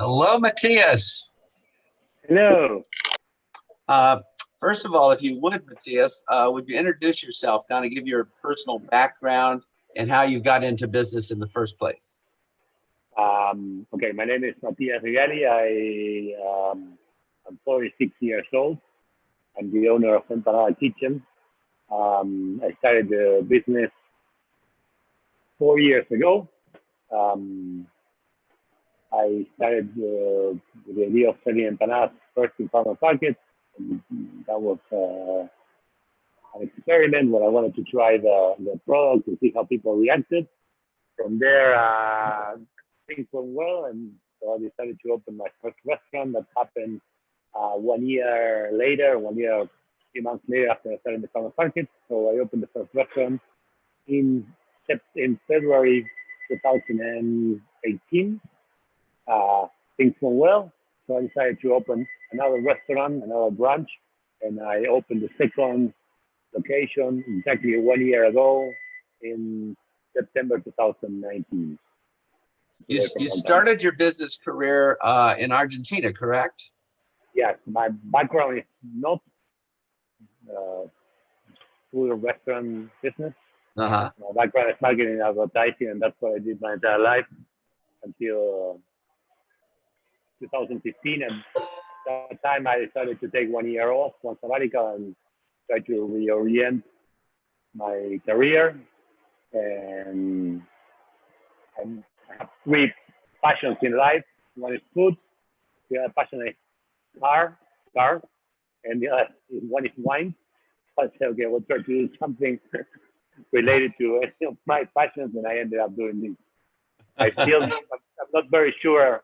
Hello, Matias. Hello. Uh, First of all, if you would, Matias, would you introduce yourself, kind of give your personal background and how you got into business in the first place? Okay, my name is Matias Regali. I'm 46 years old. I'm the owner of Empanada Kitchen. I started the business 4 years ago. Um, I started with the idea of selling empanadas first in farmers market. And that was an experiment where I wanted to try the product to see how people reacted. From there, things went well, and so I decided to open my first restaurant. That happened 1 year later, 1 year, a few months later after I started the farmers market. So I opened the first restaurant in in February 2018. Things went well, so I decided to open another restaurant, another branch, and I opened the second location exactly 1 year ago in September 2019. You started your business career in Argentina, correct? Yes, my background is not uh, food or restaurant business. Uh-huh. My background is marketing and advertising, and that's what I did my entire life until 2015. And that time I decided to take 1 year off, one sabbatical, and try to reorient my career. And I have three passions in life. One is food, the other passion is car, and the other one is wine. I said, okay, we'll try to do something related to any of my passions, and I ended up doing this. I'm not very sure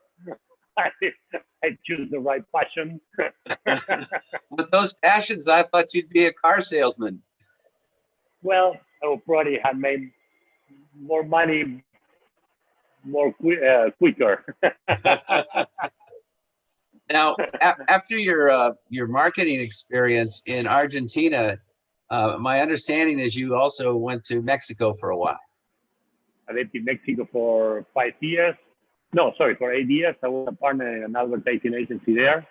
I, I choose the right passion. With those passions, I thought you'd be a car salesman. Well, I would probably have made more money quicker. Now, after your marketing experience in Argentina, my understanding is you also went to Mexico for a while. I lived in Mexico for 5 years. No, sorry, for 8 years. I was a partner in an advertising agency there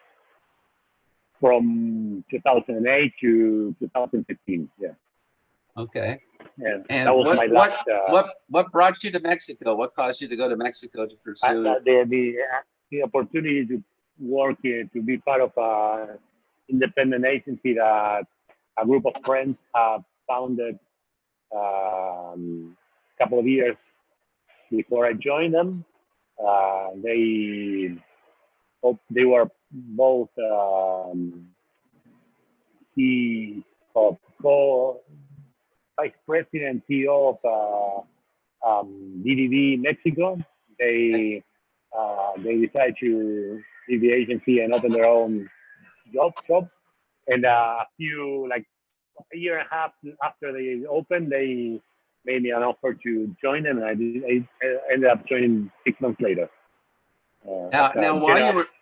from 2008 to 2015. Yeah. Okay. Yeah, And that was my last. what brought you to Mexico? What caused you to go to Mexico to pursue? The opportunity to work here, to be part of an independent agency that a group of friends have founded a couple of years before I joined them. They were both the co vice president CEO of DDB Mexico. They decided to leave the agency and open their own shop. And like a year and a half after they opened, they made me an offer to join them, and I ended up joining 6 months later. Now,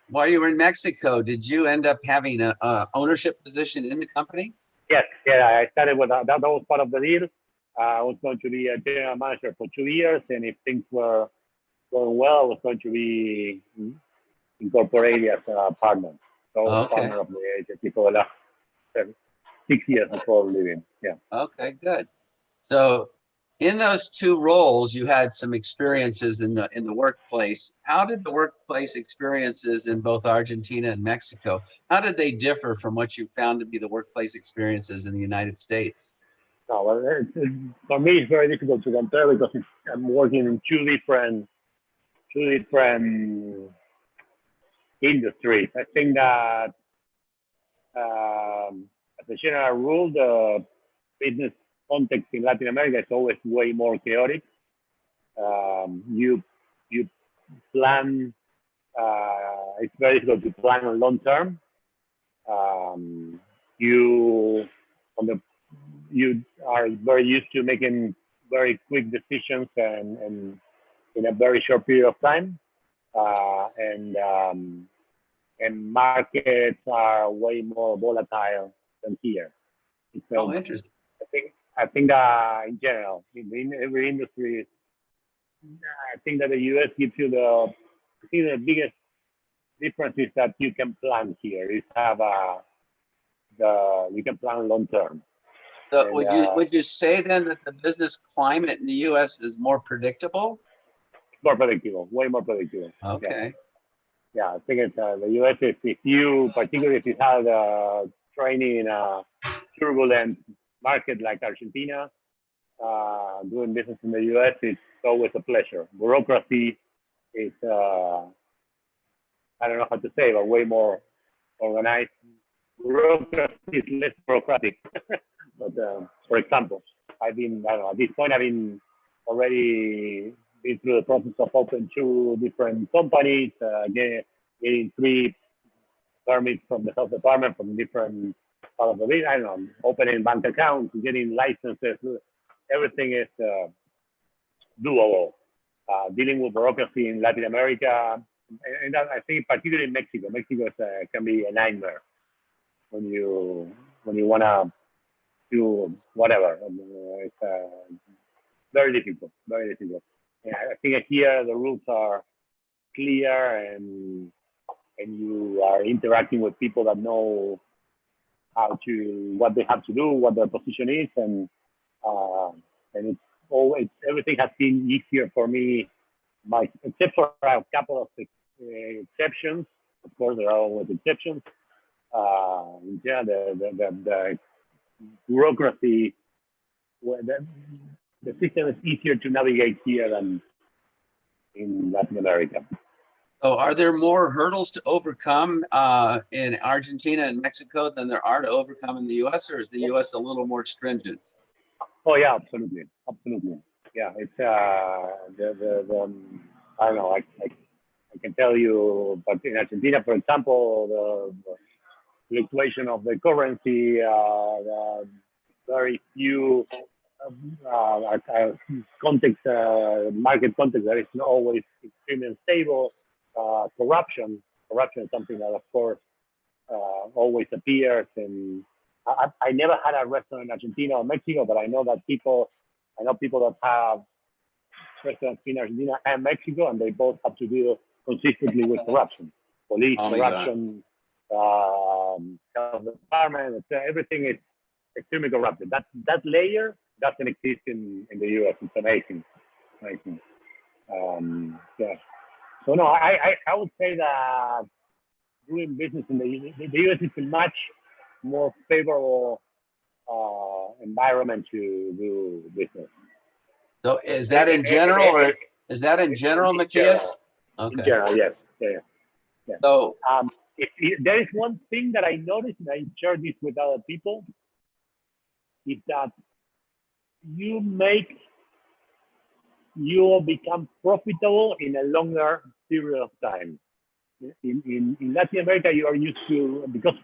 while you were in Mexico, did you end up having a ownership position in the company? Yes, yeah. I started with that. That was part of the deal. I was going to be a general manager for 2 years, and if things were going well, I was going to be incorporated as a partner. So I was partner of the agency for the last 6 years before leaving. Yeah. Okay, good. So in those two roles, you had some experiences in the workplace. How did the workplace experiences in both Argentina and Mexico, how did they differ from what you found to be the workplace experiences in the United States? No, well, for me, it's very difficult to compare because I'm working in two different industries. I think that as a general rule, the business context in Latin America is always way more chaotic. You plan. It's very difficult to plan on long term. You on the you are very used to making very quick decisions and in a very short period of time. Uh, and um, and markets are way more volatile than here. Oh, So interesting. I think that in general, in every industry, I think that the U.S. gives you the biggest difference is that you can plan here. You have you can plan long term. So And would you say then that the business climate in the U.S. is more predictable? more predictable, way more predictable. Okay. Yeah, I think it's the U.S. If you, particularly if you had training in a turbulent market like Argentina, doing business in the U.S. it's always a pleasure. Bureaucracy is I don't know how to say, but way more organized. Bureaucracy is less bureaucratic. But for example, I don't know, at this point, I've been already been through the process of opening 2 different companies, getting 3 permits from the health department from different part of the business. I don't know, opening bank accounts, getting licenses. Everything is doable. Dealing with bureaucracy in Latin America, and I think particularly in Mexico. Mexico can be a nightmare when you wanna do whatever. It's very difficult, very difficult. Yeah, I think here the rules are clear, and you are interacting with people that know what they have to do, what their position is, and it's always everything has been easier for me. Except for a couple of exceptions. Of course, there are always exceptions. Yeah, the bureaucracy, the system is easier to navigate here than in Latin America. So are there more hurdles to overcome in Argentina and Mexico than there are to overcome in the U.S., or is the U.S. a little more stringent? Oh yeah, absolutely, absolutely. Yeah, it's I don't know. I can tell you, but in Argentina, for example, the fluctuation of the currency, very few market context that is not always extremely stable. Corruption is something that, of course, always appears. And I never had a restaurant in Argentina or Mexico, but I know people that have restaurants in Argentina and Mexico, and they both have to deal consistently with corruption, police corruption, health department. Everything is extremely corrupted. That layer doesn't exist in the U.S. It's amazing. Yeah. So no, I would say that doing business in the U.S. is a much more favorable environment to do business. So is that in general, or is that in general, Matias? Okay. In general, yes. Yeah. So if there is one thing that I noticed, and I share this with other people, is that you will become profitable in a longer period of time. In Latin America, you are used to, because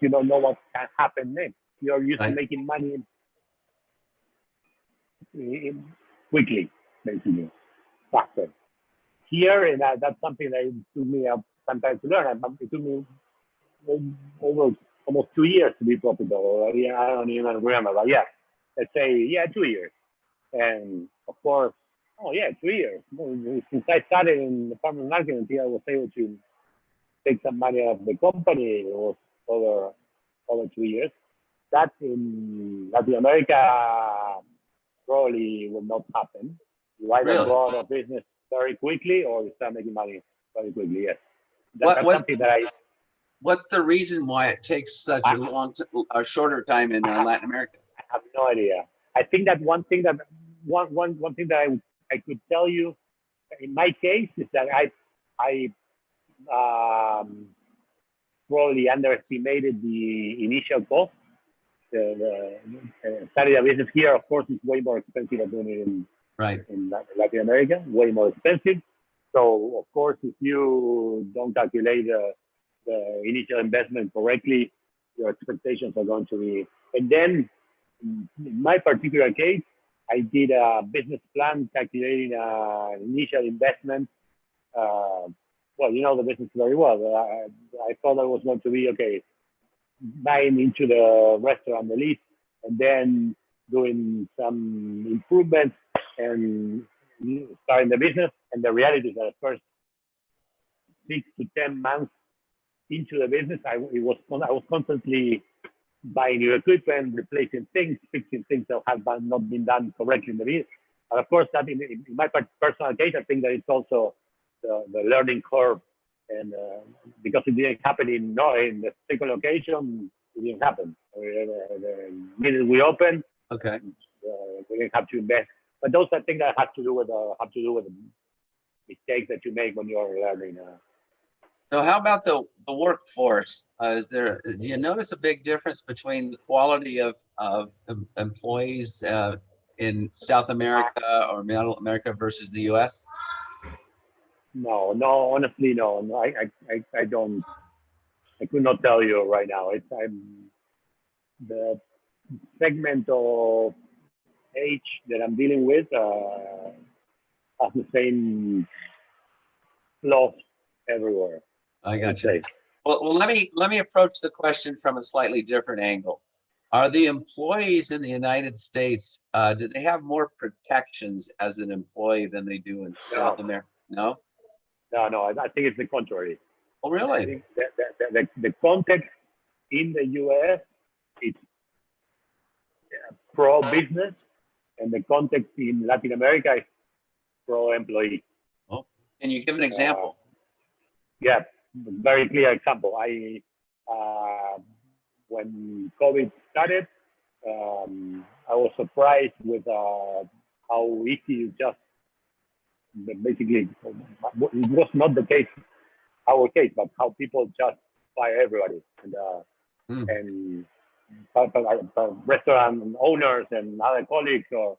you don't know what can happen next. You are used to making money quickly, basically, faster. Here, and that's something that it took me some time to learn. It took me over almost 2 years to be profitable. Yeah, I don't even remember, but yeah, let's say 2 years. And of course, 2 years. Since I started in the farmers market until I was able to take some money out of the company, it was over 2 years. That in Latin America probably will not happen. You either go out of business very quickly or you start making money very quickly. Yes. That's something that What's the reason why it takes such a shorter time in Latin America? I have no idea. I think that one thing that I could tell you in my case is that I probably underestimated the initial cost. Starting a business here, of course, is way more expensive than doing it in Latin America. Way more expensive. So, of course, if you don't calculate the initial investment correctly, your expectations are going to be. And then, in my particular case, I did a business plan calculating initial investment. Well, you know the business very well. I thought that was going to be buying into the restaurant, the lease, and then doing some improvements and starting the business. And the reality is that at first 6 to 10 months into the business, I was constantly buying new equipment, replacing things, fixing things that have not been done correctly in the business. And of course, that in my personal case, I think that it's also the learning curve, and because it didn't happen in the second location, it didn't happen. The minute we opened, Okay. we didn't have to invest. But those are things that have to do with the mistakes that you make when you're learning. So how about the workforce? Do you notice a big difference between the quality of employees in South America or Middle America versus the US? No, honestly, no. I don't. I could not tell you right now. I'm the segment of age that I'm dealing with has the same flaws everywhere. I got you. Well, let me approach the question from a slightly different angle. Are the employees in the United States, do they have more protections as an employee than they do in South America? No? No. I think it's the contrary. Oh, I really? think the context in the US is pro business, and the context in Latin America is pro employee. Oh, can you give an example? Yeah, very clear example. When COVID started, I was surprised with how easy you just basically, it was not the case, our case, but how people just fire everybody. And restaurant owners and other colleagues or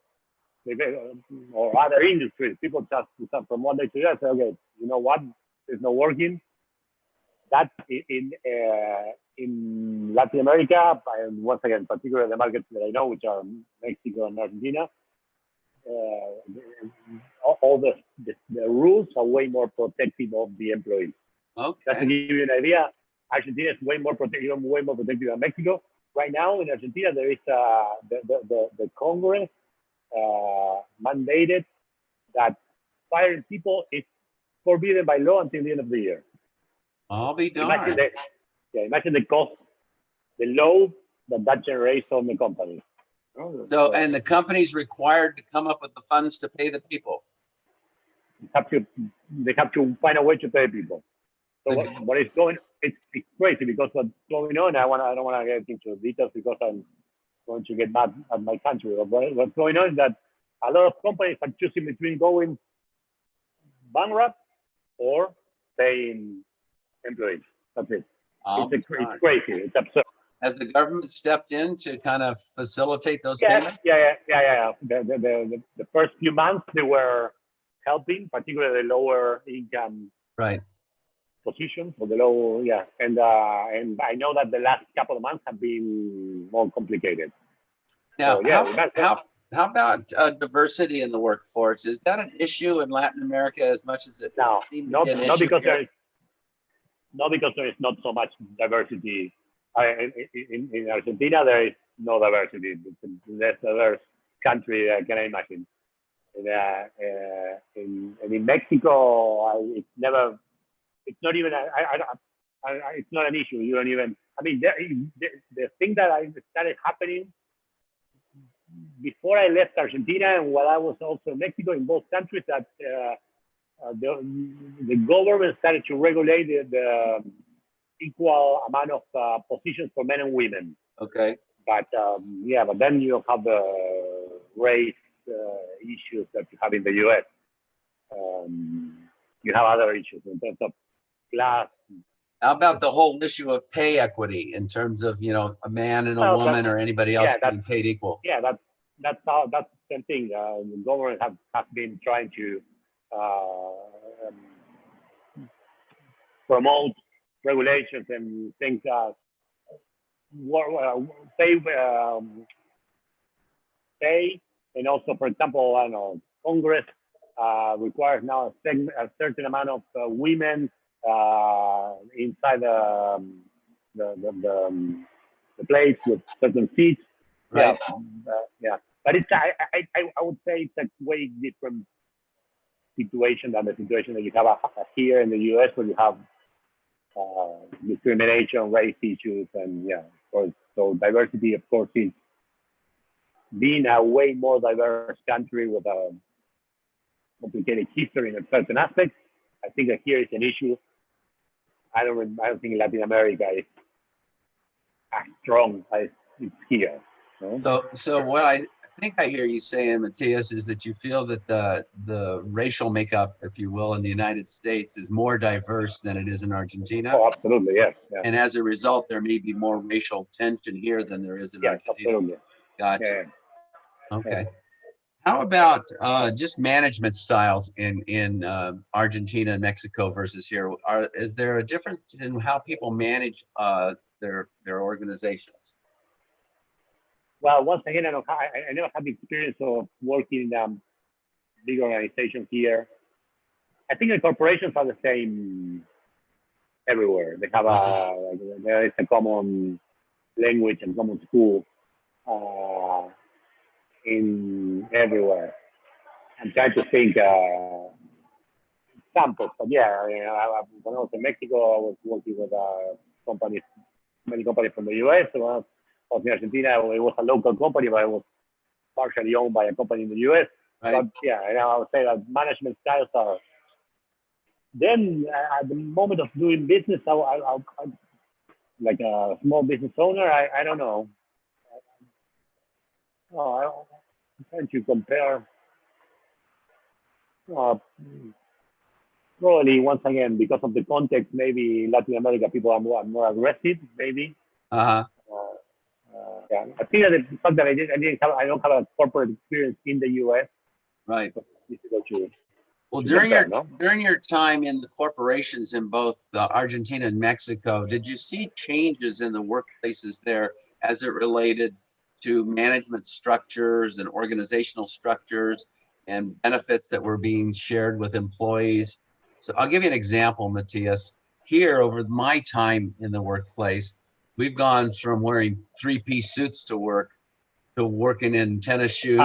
other industries, people just from one day to the other say, okay, you know what, there's no working. That in Latin America, and once again, particularly the markets that I know, which are Mexico and Argentina, all the rules are way more protective of the employees. Okay. Just to give you an idea, Argentina is way more protective than Mexico. Right now in Argentina, there is the Congress mandated that firing people is forbidden by law until the end of the year. I'll be darned. Imagine the cost, the load that generates on the company. So, and the company's required to come up with the funds to pay the people. They have to find a way to pay people. So what is going? It's crazy because what's going on. I don't want to get into details because I'm going to get mad at my country. But what's going on is that a lot of companies are choosing between going bankrupt or paying employees. That's it. It's crazy. It's absurd. Has the government stepped in to kind of facilitate those payments? Yeah. The first few months they were helping, particularly the lower income positions for the low. And I know that the last couple of months have been more complicated. Now, how about diversity in the workforce? Is that an issue in Latin America as much as it seems to be an issue here? Not because there is not so much diversity. In Argentina, there is no diversity. It's the less diverse country I can imagine. And in Mexico, it's not even. It's not an issue. You don't even. I mean, the thing that started happening before I left Argentina and while I was also in Mexico, in both countries, that the government started to regulate the equal amount of positions for men and women. Okay. But but then you have the race issues that you have in the US. You have other issues in terms of class. How about the whole issue of pay equity in terms of, a man and a woman or anybody else being paid equal? Yeah, that's the same thing. The government have been trying to promote regulations and things that pay, and also, for example, I don't know, Congress requires now a certain amount of women inside the place with certain seats. Right. But it's I would say it's a way different situation than the situation that you have here in the U.S., where you have discrimination, race issues, and yeah, of course. So diversity, of course, is being a way more diverse country with a complicated history in certain aspects. I think that here is an issue. I don't think Latin America is as strong as it's here. No? So what I think I hear you saying, Matias, is that you feel that the racial makeup, if you will, in the United States is more diverse than it is in Argentina. Oh, absolutely, yes. Yeah. And as a result, there may be more racial tension here than there is in Yes, Argentina. absolutely. Gotcha. Yeah. Okay. How about just management styles in Argentina and Mexico versus here? Is there a difference in how people manage their organizations? Well, once again, I never had the experience of working in big organizations here. I think the corporations are the same everywhere. They have there is a common language and common school in everywhere. I'm trying to think examples, but yeah, when I was in Mexico, I was working with many companies from the US. When I was in Argentina, it was a local company, but it was partially owned by a company in the US. Right. But yeah, I would say that management styles are. Then at the moment of doing business, I like a small business owner, I don't know. I'm trying to compare. Uh, Probably once again because of the context, maybe Latin America people are more aggressive, maybe. Uh-huh. Yeah, I think that the fact that I don't have a corporate experience in the U.S. Right. To Well, compare, during your time in the corporations in both Argentina and Mexico, did you see changes in the workplaces there as it related to management structures and organizational structures and benefits that were being shared with employees? So I'll give you an example, Matias. Here, over my time in the workplace, we've gone from wearing three-piece suits to work to working in tennis shoes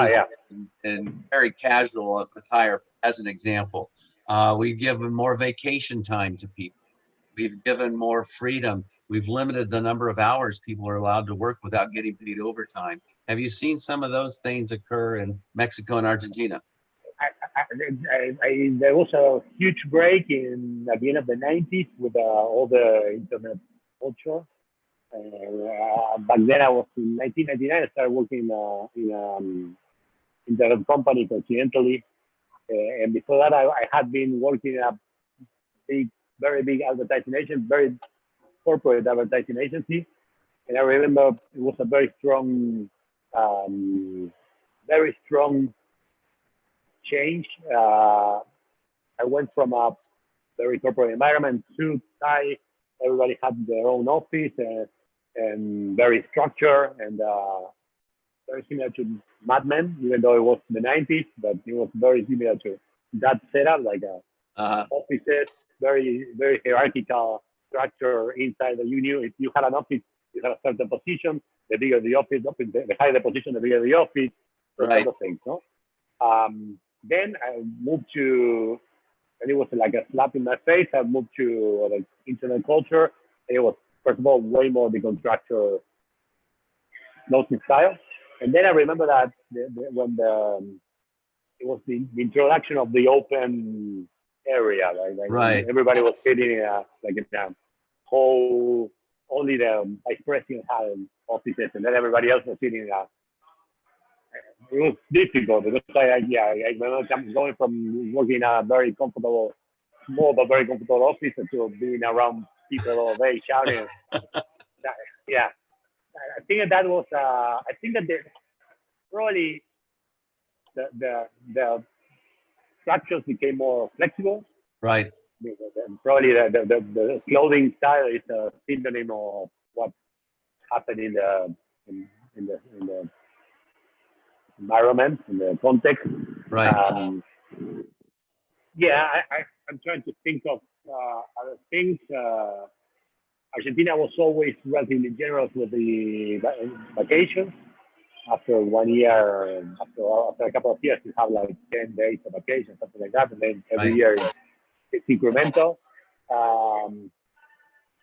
and very casual attire, as an example. We've given more vacation time to people. We've given more freedom. We've limited the number of hours people are allowed to work without getting paid overtime. Have you seen some of those things occur in Mexico and Argentina? There was a huge break at the end of the 90s with all the internet culture. Back then, I was in 1999. I started working in an internet company coincidentally, and before that, I had been working in a very big advertising agency, very corporate advertising agency. And I remember it was a very strong change. I went from a very corporate environment, suit, tie, everybody had their own office and very structured and very similar to Mad Men, even though it was the 90s, but it was very similar to that setup, like offices, very hierarchical structure inside that you knew if you had an office, you had a certain position, the bigger the office, the higher the position, the bigger the office, those kind of things, no? Then I moved to, and it was like a slap in my face. I moved to like internet culture, and it was first of all way more the contractor closing style. And then I remember that when it was the introduction of the open area, like everybody was sitting in a whole, only the vice president had offices, and then everybody else was sitting in a. It was difficult because I remember going from working in a very comfortable, small but very comfortable office to being around people all day shouting. Yeah, I think that was. I think that probably the structures became more flexible. Right. Probably the clothing style is a synonym of what happened in the environment, in the context. Right. I'm trying to think of other things. Argentina was always relatively generous with the vacations. after 1 year, after a couple of years, you have like 10 days of vacation, something like that, and then every Right. year it's incremental.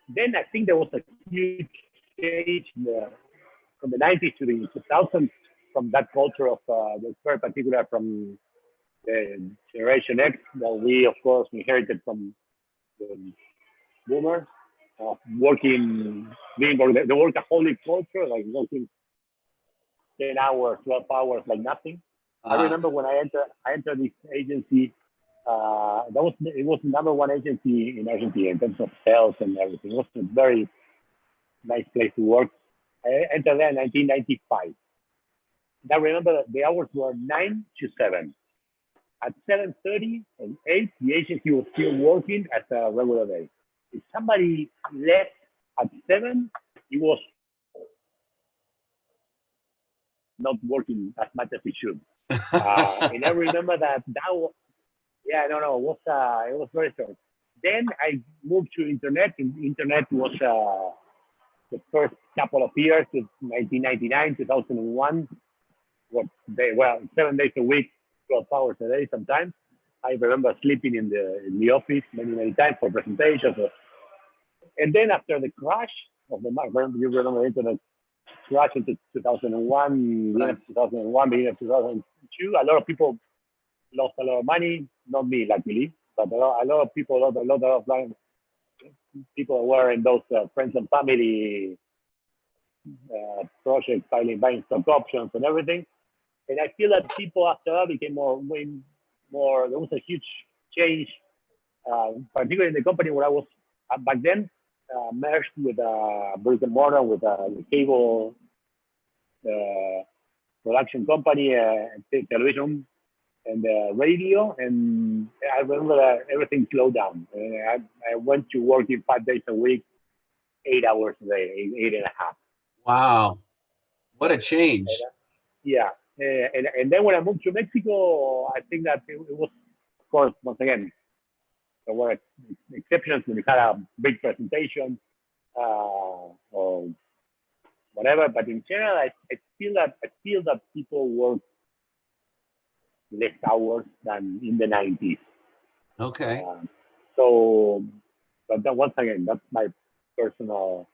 Then I think there was a huge change from the 90s to the 2000s, from that culture of that's very particular from the Generation X that we, of course, inherited from the boomers, working, being the workaholic culture, like working 10 hours, 12 hours, like nothing. I remember when I entered this agency, it was the number one agency in Argentina in terms of sales and everything. It was a very nice place to work. I entered there in 1995. I remember that the hours were 9 to 7. At 7:30 and 8, the agency was still working as a regular day. If somebody left at 7, it was not working as much as it should. And I remember that was, yeah, I don't know, it was very strange. Then I moved to internet, and internet was the first couple of years, 1999, 2001, well, 7 days a week, 12 hours a day sometimes. I remember sleeping in the office many times for presentations. And then after the crash of the market, you remember the internet crash into 2001, Right. 2001, beginning of 2002, a lot of people lost a lot of money. Not me, luckily, but a lot of people, a lot of people were in those friends and family projects, buying stock options and everything. And I feel that people after that became way more. There was a huge change, particularly in the company where I was back then, merged with brick and mortar, with a cable production company, television and radio. And I remember that everything slowed down. I went to work in 5 days a week, 8 hours a day, eight and a half. Wow, what a change. Yeah. And then when I moved to Mexico, I think that it was, of course, once again, there were exceptions when you had a big presentation or whatever. But in general, I feel that people work less hours than in the 90s. Okay. But then once again, that's my personal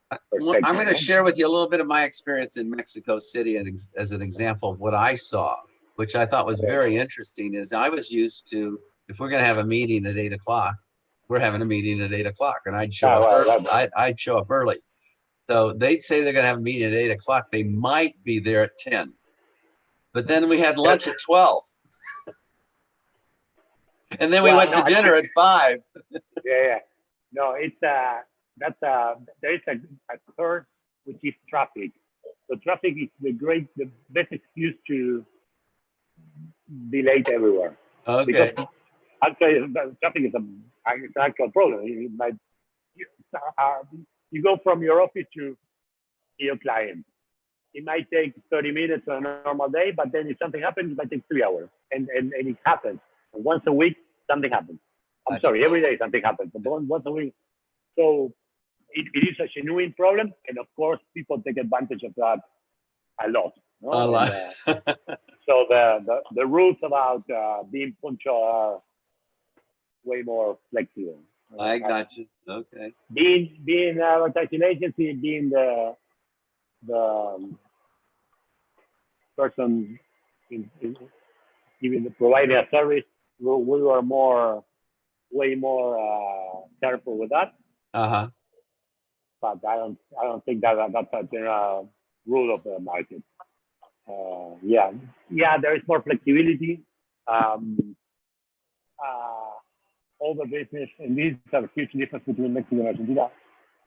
perspective. I'm going to share with you a little bit of my experience in Mexico City as an example of what I saw, which I thought was very interesting. Is I was used to, if we're going to have a meeting at 8 o'clock, we're having a meeting at 8 o'clock, and I'd show up early. I'd show up early. So they'd say they're going to have a meeting at 8 o'clock. They might be there at 10, but then we had lunch at 12. And then we went to dinner at 5. Yeah. No, it's there is a curse, which is traffic. So traffic is the best excuse to be late everywhere. Okay. Because actually, traffic is an actual problem. You go from your office to your client. It might take 30 minutes on a normal day, but then if something happens, it might take 3 hours. And it happens. Once a week, something happens. I'm sorry, every day something happens, but once a week. So it is a genuine problem, and of course, people take advantage of that a lot. No? A lot. So the rules about being punctual are way more flexible. I got you. Okay. Being an advertising agency, being the person providing a service, we were way more careful with that. But I don't think that's a general rule of the market. There is more flexibility. All the business, and this is a huge difference between Mexico and Argentina.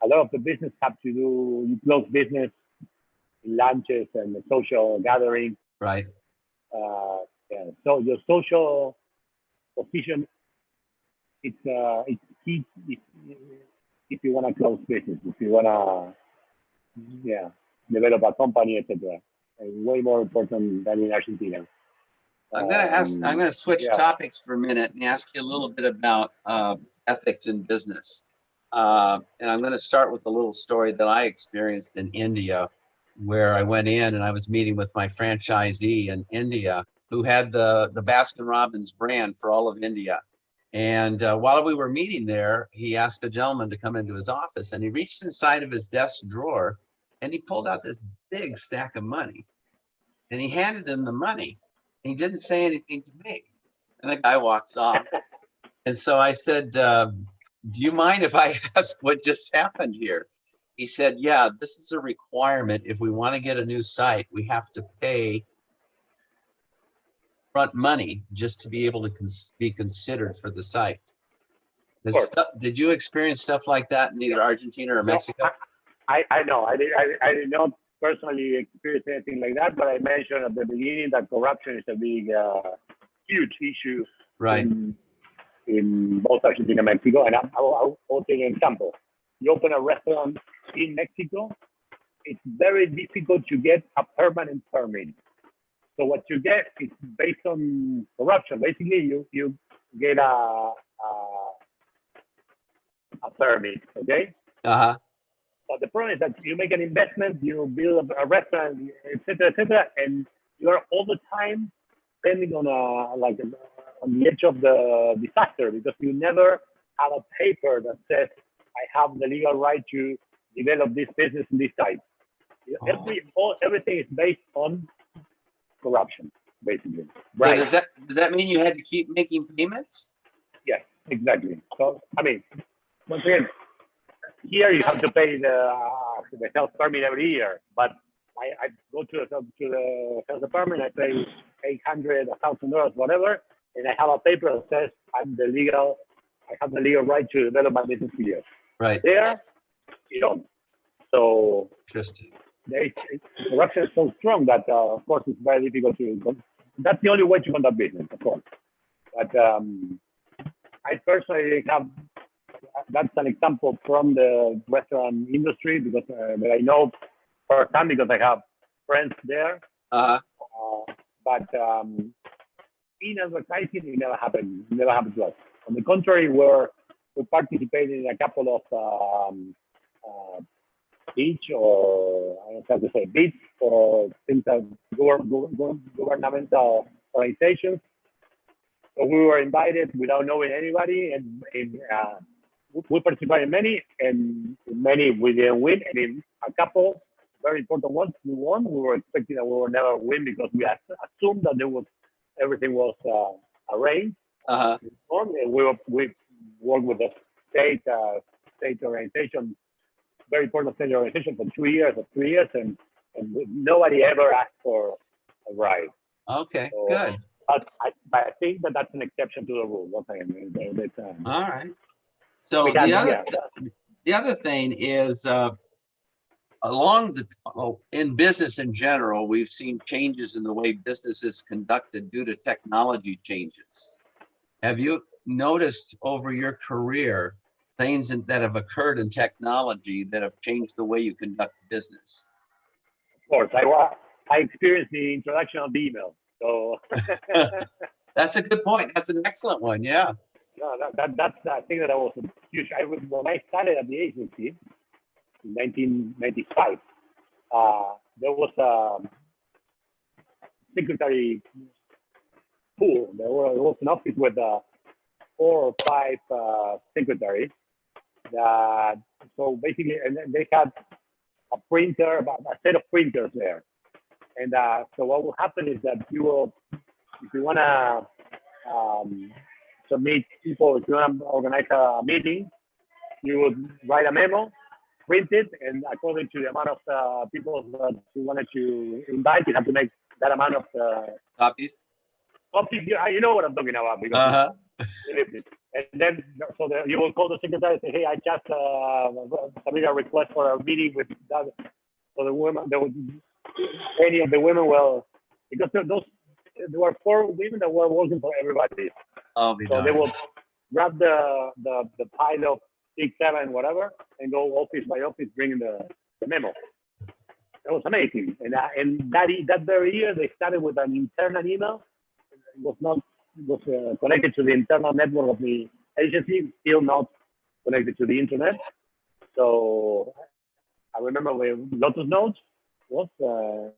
A lot of the business have to do, you close business in lunches and social gatherings. Right. So your social position, it's key if you want to close business, if you want to develop a company, etc. Way more important than in Argentina. I'm going to switch topics for a minute and ask you a little bit about ethics in business. And I'm going to start with a little story that I experienced in India where I went in and I was meeting with my franchisee in India who had the Baskin Robbins brand for all of India. And while we were meeting there, he asked a gentleman to come into his office, and he reached inside of his desk drawer and he pulled out this big stack of money and he handed him the money. He didn't say anything to me. And the guy walks off. And so I said, do you mind if I ask what just happened here? He said, yeah, this is a requirement. If we want to get a new site, we have to pay front money just to be able to be considered for the site. Did you experience stuff like that in either Argentina or Mexico? I know. I did not personally experience anything like that, but I mentioned at the beginning that corruption is a big, huge issue Right. in both Argentina and Mexico. And I'll take an example. You open a restaurant in Mexico, it's very difficult to get a permanent permit. So what you get is based on corruption. Basically, you get a permit, okay? Uh-huh. But the problem is that you make an investment, you build a restaurant, et cetera, and you're all the time depending on on the edge of the disaster, because you never have a paper that says, I have the legal right to develop this business in this site. Everything is based on corruption, basically. Right. So does that mean you had to keep making payments? Yes, exactly. So, I mean, once again, here you have to pay the health permit every year, but I go to the health department, I pay $800, $1,000, whatever, and I have a paper that says I have the legal right to develop my business here. Right. There, you don't. So interesting. Corruption is so strong that, of course, it's very difficult to. That's the only way to conduct business, of course. But I personally have. That's an example from the restaurant industry because that I know firsthand because I have friends there. Uh-huh. But in advertising, it never happened. It never happened to us. On the contrary, we participated in a couple of pitch or I don't know how to say bids for things that governmental organizations. So we were invited without knowing anybody, and we participated in many, and in many we didn't win, and in a couple very important ones we won. We were expecting that we would never win because we had assumed that everything was arranged. Uh-huh. And we worked with the state organization, very important state organization for 2 years or 3 years, and nobody ever asked for a ride. Okay, so, good. But I think that's an exception to the rule. All right. So the other thing is in business in general, we've seen changes in the way business is conducted due to technology changes. Have you noticed over your career things that have occurred in technology that have changed the way you conduct business? Of course, I experienced the introduction of the email. So that's a good point. That's an excellent one. Yeah. No, that's I think that was huge. When I started at the agency in 1995, there was a secretary pool. There was an office with 4 or 5 secretaries. So basically, and then they had a printer, a set of printers there. And so what will happen is that if you want to submit people, if you want to organize a meeting, you would write a memo, print it, and according to the amount of people that you wanted to invite, you have to make that amount of copies. You know what I'm talking about because you lived it. And then, you will call the secretary and say, "Hey, I just submitted a request for a meeting with that." So the women, any of the women will, because there were 4 women that were working for everybody. So they will grab the pile of 6, 7, whatever, and go office by office bringing the memo. That was amazing. And that very year, they started with an internal email. It was connected to the internal network of the agency, still not connected to the internet. So I remember with Lotus Notes, was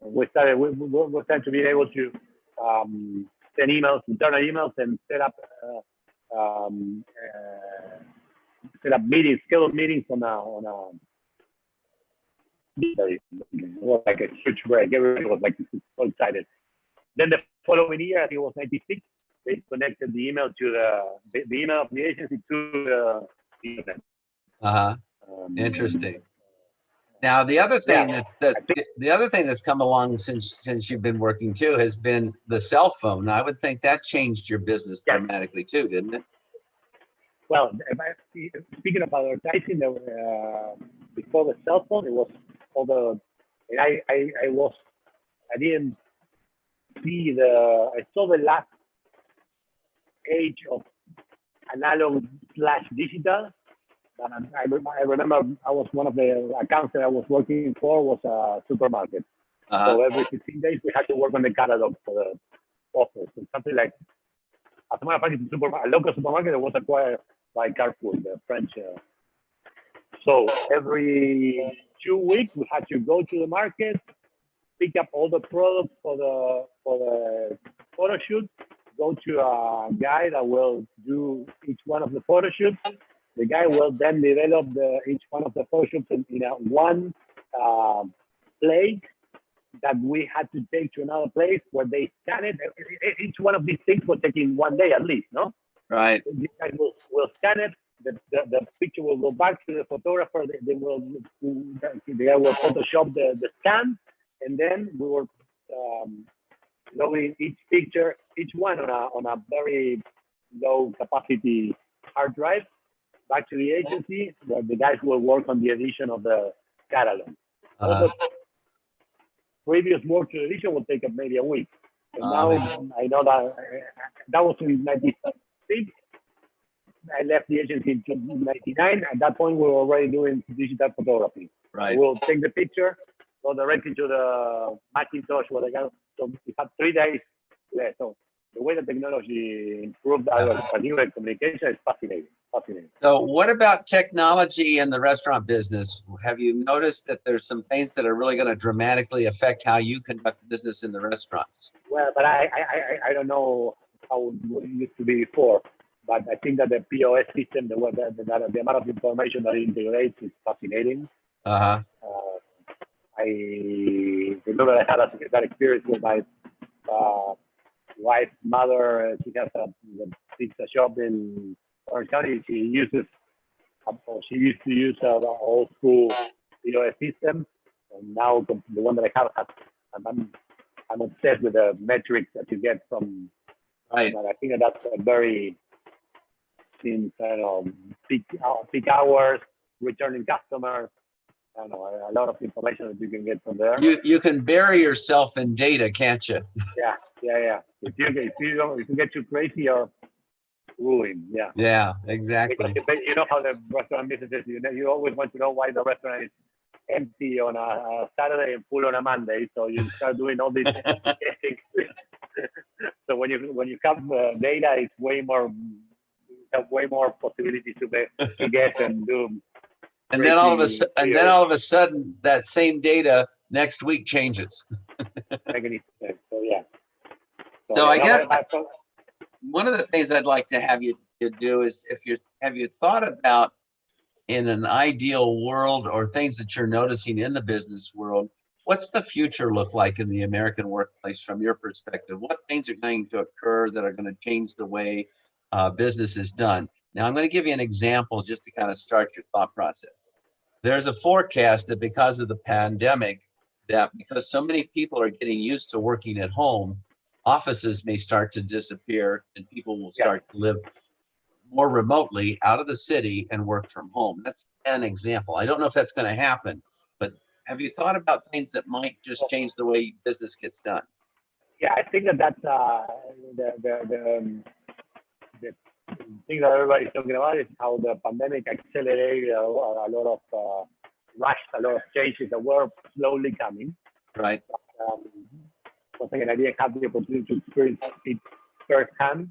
we started to be able to send emails, internal emails, and um, uh, set up meetings, scheduled meetings on a it was like a huge break. Everybody was like so excited. Then the following year, I think it was '96, they connected the email to the email of the agency to the internet. Uh-huh. Interesting. Now, the other thing the other thing that's come along since you've been working too has been the cell phone. Now, I would think that changed your business dramatically too, didn't it? Well, speaking of advertising, before the cell phone, it was all the. And I didn't see I saw the last age of analog / digital. And I remember I was one of the accounts that I was working for was a supermarket. So every 15 days we had to work on the catalog for the offers. And something like, as a matter of fact, a local supermarket that was acquired by Carrefour, the French. So every 2 weeks we had to go to the market, pick up all the products for the photo shoot, go to a guy that will do each one of the photo shoots. The guy will then develop each one of the photo shoots in a one plate that we had to take to another place where they scan it. Each one of these things will take in 1 day at least, no? Right. These guys will scan it. The picture will go back to the photographer. The guy will Photoshop the scan, and then we were loading each picture, each one on a very low capacity hard drive, back to the agency where the guys will work on the edition of the catalog. All the previous work to the edition will take maybe a week. And now I know that was in '96. I left the agency in '99. At that point, we were already doing digital photography. Right. So we'll take the picture, go directly to the Macintosh where they got. So we had 3 days left. So the way the technology improved our particular communication is fascinating. So what about technology in the restaurant business? Have you noticed that there's some things that are really going to dramatically affect how you conduct business in the restaurants? Well, but I don't know how it used to be before, but I think that the POS system, the amount of information that it integrates is fascinating. I remember I had that experience with my wife's mother. She has a pizza shop in Orange County. She used to use the old school POS system, and now the one that I have I'm obsessed with the metrics that you get from. Right. And I think that's a very since peak hours, returning customers. I don't know, a lot of information that you can get from there. You can bury yourself in data, can't you? Yeah. If you get too crazy, you're ruined. Yeah. Yeah, exactly. Because you know how the restaurant business is. You always want to know why the restaurant is empty on a Saturday and full on a Monday. So you start doing all these things. So when you have data, it's way more. You have way more possibilities to get and do. And then all of a sudden, that same data next week changes. So yeah. So I guess one of the things I'd like to have you do is have you thought about, in an ideal world or things that you're noticing in the business world, what's the future look like in the American workplace from your perspective? What things are going to occur that are going to change the way business is done? Now, I'm going to give you an example just to kind of start your thought process. There's a forecast that because of the pandemic, that because so many people are getting used to working at home, offices may start to disappear and people will start to live more remotely out of the city and work from home. That's an example. I don't know if that's going to happen, but have you thought about things that might just change the way business gets done? Yeah, I think that's the thing that everybody's talking about is how the pandemic accelerated a lot of rushed a lot of changes that were slowly coming. Right. Once again, I didn't have the opportunity to experience it firsthand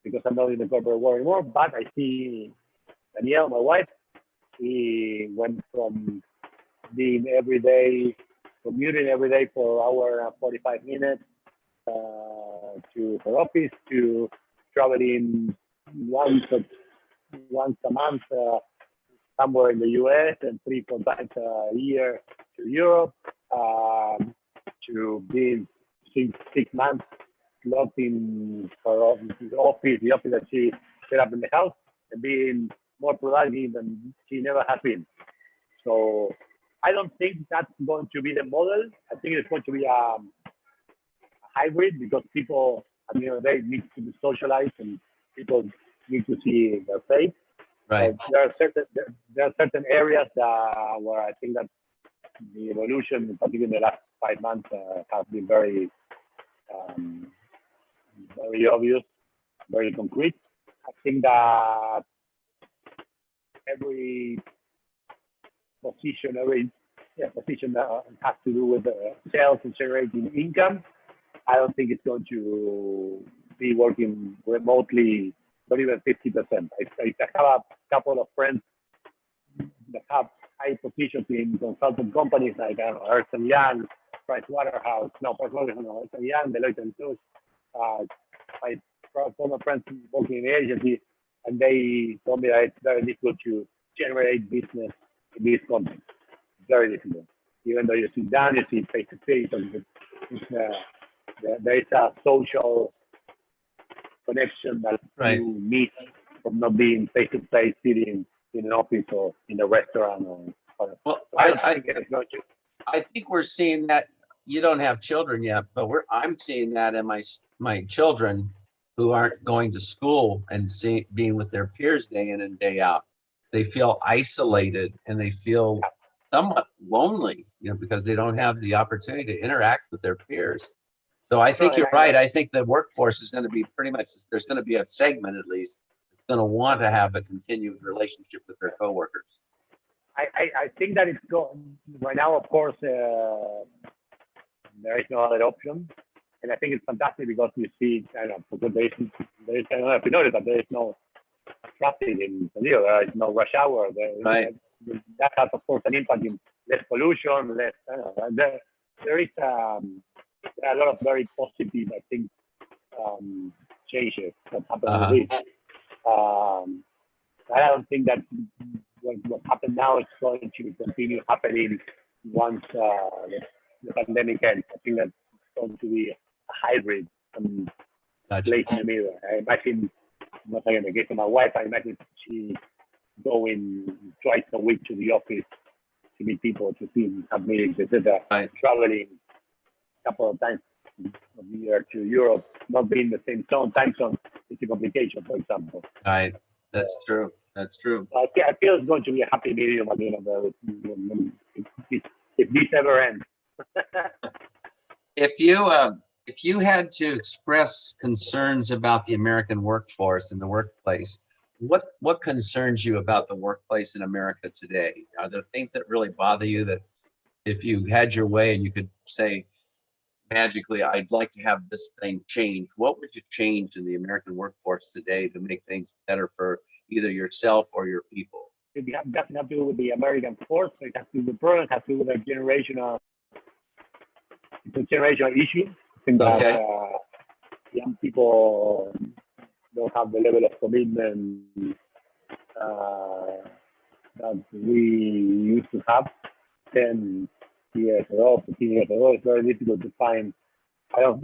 because I'm not in the corporate world anymore, but I see Danielle, my wife, she went from being every day commuting every day for an hour and 45 minutes to her office, to traveling once a month somewhere in the US and 3-4 times a year to Europe, to being 6 months locked in her office, the office that she set up in the house, and being more productive than she never has been. So I don't think that's going to be the model. I think it's going to be a hybrid, because people, at the end of the day, need to be socialized and people need to see their face. Right. So there are certain areas where I think that the evolution, particularly in the last 5 months, has been very obvious, very concrete. I think that every position that has to do with sales and generating income, I don't think it's going to be working remotely, not even 50%. I have a couple of friends that have high positions in consultant companies like Ernst & Young, Ernst & Young, Deloitte and Touche. My former friends working in the agency, and they told me that it's very difficult to generate business in this context. It's very difficult. Even though you sit down, you see face to face, there is a social connection that you meet from not being face to face, sitting in an office or in a restaurant. Well, I think we're seeing that. You don't have children yet, but I'm seeing that in my children who aren't going to school and being with their peers day in and day out. They feel isolated and they feel somewhat lonely, because they don't have the opportunity to interact with their peers. So I think you're right. I think the workforce is going to be pretty much, there's going to be a segment at least that's going to want to have a continued relationship with their coworkers. I think that it's going right now. Of course, there is no other option, and I think it's fantastic because you see, I don't know, there is, I don't know if you noticed that there is no traffic in Rio. There is no rush hour. That has, of course, an impact in less pollution, less. There is a lot of very positive, I think, changes that happen with this. I don't think that what happened now is going to continue happening once the pandemic ends. I think that's going to be a hybrid place in the middle. I imagine, not again, the case of my wife, I imagine she going twice a week to the office to meet people, to see, have meetings, etc. Traveling a couple of times a year to Europe, not being the same time zone, is a complication, for example. Right. That's true. That's true. I feel it's going to be a happy medium at the end of the if this ever ends. If you had to express concerns about the American workforce and the workplace, what concerns you about the workplace in America today? Are there things that really bother you that if you had your way and you could say magically, I'd like to have this thing changed, what would you change in the American workforce today to make things better for either yourself or your people? It doesn't have to do with the American force. It has to do with the problem. It has to do with a generational issue. I think that young people don't have the level of commitment that we used to have 10 years ago, 15 years ago. It's very difficult to find. It's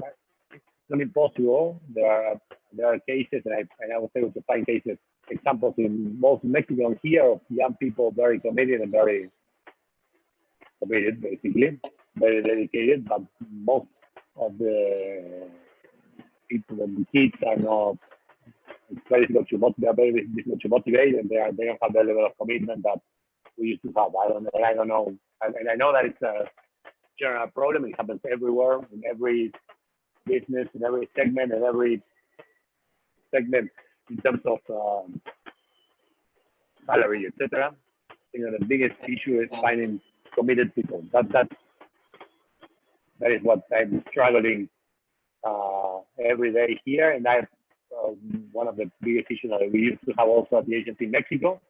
not impossible. There are cases, and I was able to find examples in both Mexico and here of young people very committed and very committed, basically, very dedicated. But most of the people and the kids are not. It's very difficult to motivate, and they don't have the level of commitment that we used to have. I don't know. And I know that it's a general problem. It happens everywhere, in every business, in every segment, in terms of salary, etc. The biggest issue is finding committed people. That is what I'm struggling every day here, and that's one of the biggest issues that we used to have also at the agency in Mexico.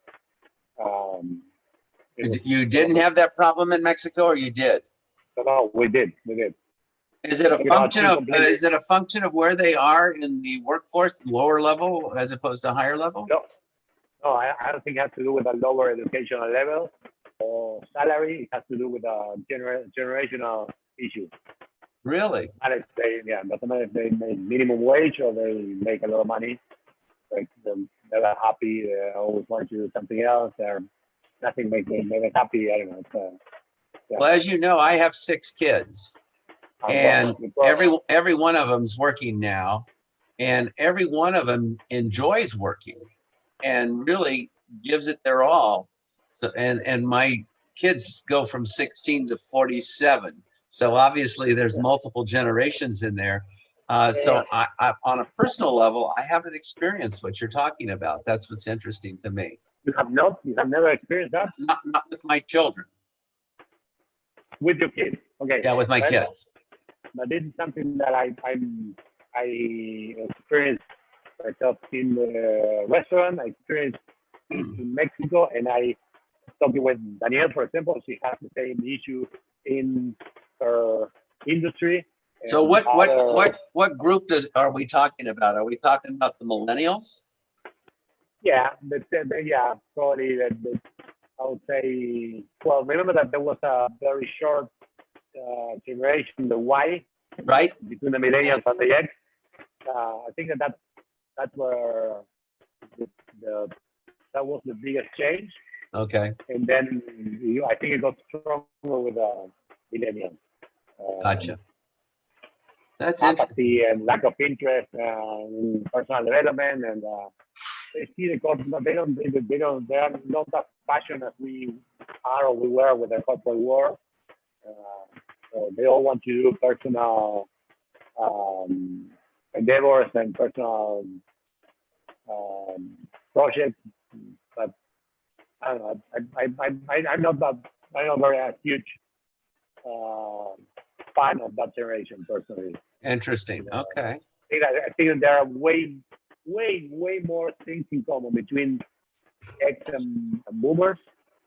You didn't have that problem in Mexico, or you did? No, we did. Is it a You know, function two of completely. is it a function of where they are in the workforce, lower level as opposed to higher level? No, I don't think it has to do with a lower educational level or salary. It has to do with a generational issue. Really? And if they, yeah, doesn't matter if they make minimum wage or they make a lot of money. Like they're happy. They always want to do something else. Nothing makes them happy. I don't know. Yeah. Well, as you know, I have 6 kids, and every one of them's working now, and every one of them enjoys working and really gives it their all. So and my kids go from 16 to 47. So obviously there's multiple generations in there. So I, on a personal level, I haven't experienced what you're talking about. That's what's interesting to me. You have never experienced that? Not with my children. With your kids, okay? Yeah, with my kids. But this is something that I experienced myself in the restaurant. I experienced in Mexico, and I talking with Danielle, for example. She has the same issue in her industry. So what group are we talking about? Are we talking about the millennials? Yeah, yeah, probably that. I would say, well, remember that there was a very short generation, the Y, right, between the millennials and the X. I think that's where that was the biggest change. Okay. And then I think it got stronger with millennials. Gotcha. That's apathy and lack of interest in personal development, and they see they are not as passionate as we are or we were with the corporate world. So they all want to do personal endeavors and personal projects, but I don't know. I'm not very a huge fan of that generation personally. interesting. Okay. I think there are way more things in common between X and boomers,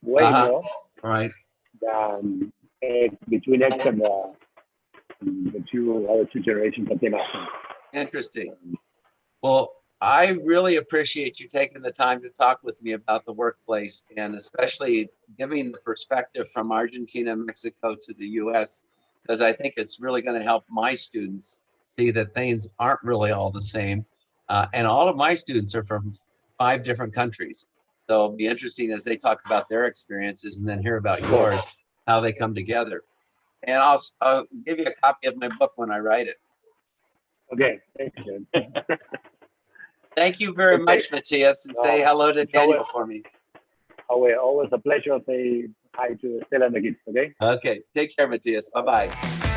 way more, right, than between X and the other two generations that came after. Interesting. Well, I really appreciate you taking the time to talk with me about the workplace, and especially giving the perspective from Argentina, Mexico to the US, because I think it's really going to help my students see that things aren't really all the same. And all of my students are from 5 different countries. So it'll be interesting as they talk about their experiences and then hear about yours, how they come together. And I'll give you a copy of my book when I write it. Okay, thank you. Thank you very much, Matias, and say hello to Daniel for me. Always a pleasure. Say hi to Stella and the kids, okay? Okay, take care, Matias. Bye-bye.